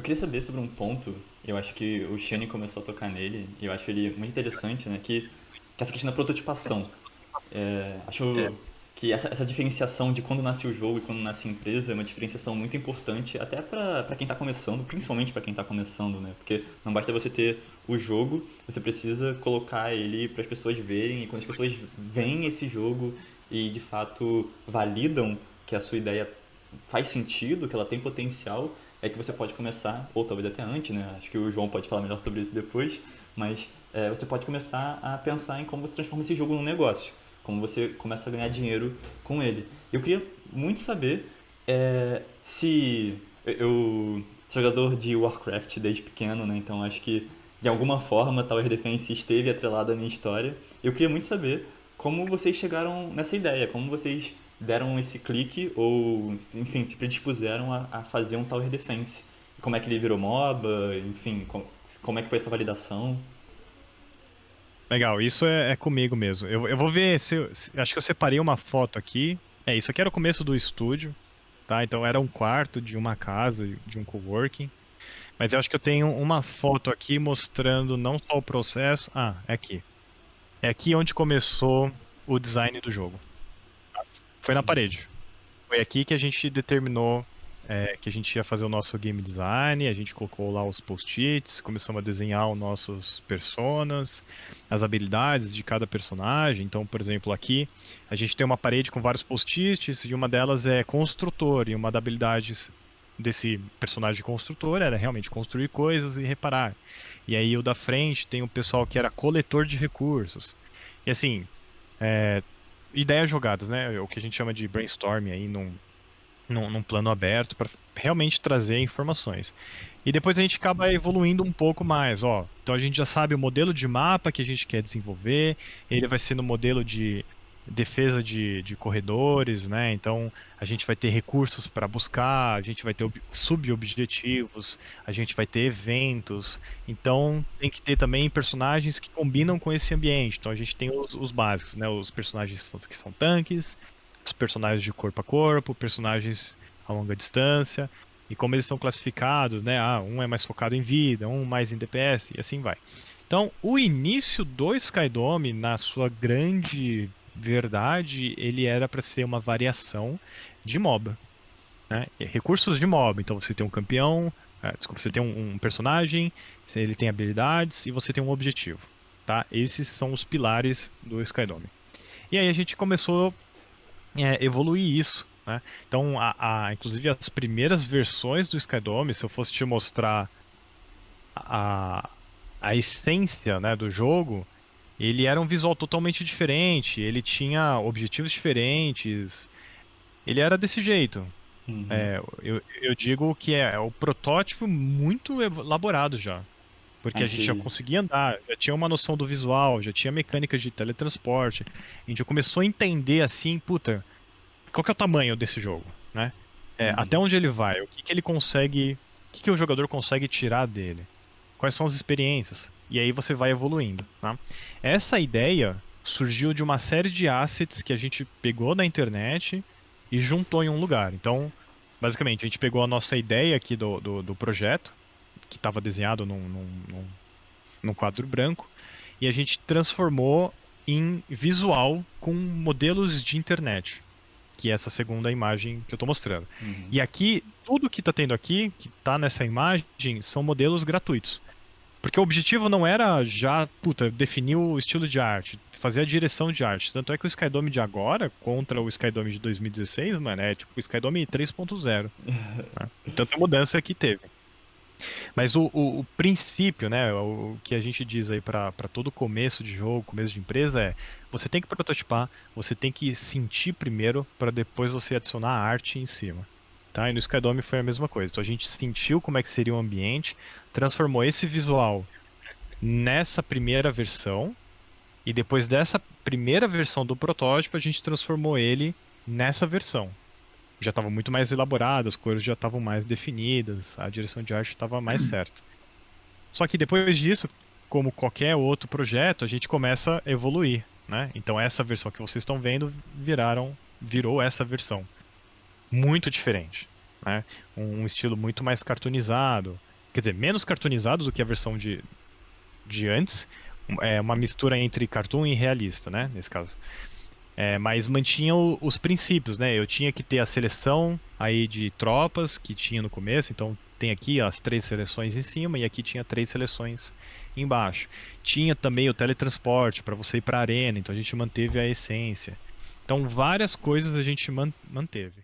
queria saber sobre um ponto, eu acho que o Shane começou a tocar nele, e eu acho ele muito interessante, né? Que essa questão da prototipação. Acho que essa diferenciação de quando nasce o jogo e quando nasce a empresa é uma diferenciação muito importante, até para quem está começando, principalmente para quem está começando, né? Porque não basta você ter o jogo, você precisa colocar ele para as pessoas verem, e quando as pessoas veem esse jogo e de fato validam que a sua ideia faz sentido, que ela tem potencial, é que você pode começar, ou talvez até antes, né? Acho que o João pode falar melhor sobre isso depois, mas você pode começar a pensar em como você transforma esse jogo num negócio, como você começa a ganhar dinheiro com ele. Eu queria muito saber se eu sou jogador de Warcraft desde pequeno, né? Então acho que de alguma forma Tower Defense esteve atrelado à minha história. Eu queria muito saber como vocês chegaram nessa ideia, como vocês deram esse clique ou, enfim, se predispuseram a fazer um Tower Defense. Como é que ele virou MOBA, enfim, como é que foi essa validação. Legal, isso é comigo mesmo. Eu vou ver acho que eu separei uma foto aqui. Isso aqui era o começo do estúdio, tá? Então era um quarto de uma casa, de um coworking. Mas eu acho que eu tenho uma foto aqui mostrando não só o processo. Ah, é aqui. É aqui onde começou o design do jogo. Foi na parede. Foi aqui que a gente determinou que a gente ia fazer o nosso game design, a gente colocou lá os post-its, começamos a desenhar os nossos personas, as habilidades de cada personagem. Então, por exemplo, aqui a gente tem uma parede com vários post-its e uma delas é construtor, e uma das habilidades desse personagem construtor era realmente construir coisas e reparar. E aí o da frente tem o pessoal que era coletor de recursos. E assim, é, ideias jogadas, né? O que a gente chama de brainstorming aí num plano aberto para realmente trazer informações. E depois a gente acaba evoluindo um pouco mais, ó. Então a gente já sabe o modelo de mapa que a gente quer desenvolver, ele vai ser no modelo de defesa de corredores, né? Então a gente vai ter recursos para buscar, a gente vai ter sub-objetivos, a gente vai ter eventos. Então tem que ter também personagens que combinam com esse ambiente. Então a gente tem os básicos, né? Os personagens que são tanques, os personagens de corpo a corpo, personagens a longa distância, e como eles são classificados, né? Um é mais focado em vida, um mais em DPS, e assim vai. Então, o início do Skydome, na sua grande verdade, ele era para ser uma variação de MOBA, né? Recursos de MOBA. Então, você tem um campeão, desculpa, você tem um personagem, ele tem habilidades e você tem um objetivo, tá? Esses são os pilares do Skydome. E aí a gente começou evoluir isso, né? Então, inclusive as primeiras versões do Skydome, se eu fosse te mostrar a, a essência, né, do jogo, ele era um visual totalmente diferente, ele tinha objetivos diferentes, ele era desse jeito. Uhum. Eu digo que é o protótipo muito elaborado já. Porque Aí a gente já você. conseguia andar, já tinha uma noção do visual, já tinha mecânicas de teletransporte. A gente já começou a entender assim, puta, qual que é o tamanho desse jogo, né? Até onde ele vai, o que que ele consegue, que o jogador consegue tirar dele, quais são as experiências, e aí você vai evoluindo, tá? Essa ideia surgiu de uma série de assets que a gente pegou na internet e juntou em um lugar. Então, basicamente, a gente pegou a nossa ideia aqui do projeto, que estava desenhado num quadro branco, e a gente transformou em visual com modelos de internet, que é essa segunda imagem que eu estou mostrando. E aqui, tudo que está tendo aqui, que está nessa imagem, são modelos gratuitos. Porque o objetivo não era já, puta, definir o estilo de arte, fazer a direção de arte. Tanto é que o Skydome de agora, contra o Skydome de 2016, mano, é tipo o Skydome 3.0, né? E tanta mudança que teve. Mas o princípio, né, o que a gente diz aí para todo começo de jogo, começo de empresa é: você tem que prototipar, você tem que sentir primeiro para depois você adicionar a arte em cima. Tá? E no Skydome foi a mesma coisa. Então a gente sentiu como é que seria o ambiente, transformou esse visual nessa primeira versão, e depois dessa primeira versão do protótipo, a gente transformou ele nessa versão. Já estava muito mais elaborado, as cores já estavam mais definidas, a direção de arte estava mais certa. Só que depois disso, como qualquer outro projeto, a gente começa a evoluir, né? Então essa versão que vocês estão vendo virou essa versão, muito diferente, né? Um estilo muito mais cartoonizado. quer dizer, menos cartoonizados do que a versão de antes. É uma mistura entre cartoon e realista, né? Nesse caso. Mas mantinha os princípios, né? Eu tinha que ter a seleção aí de tropas que tinha no começo, então tem aqui as 3 seleções em cima e aqui tinha 3 seleções embaixo. Tinha também o teletransporte para você ir para a arena, então a gente manteve a essência. Então várias coisas a gente manteve.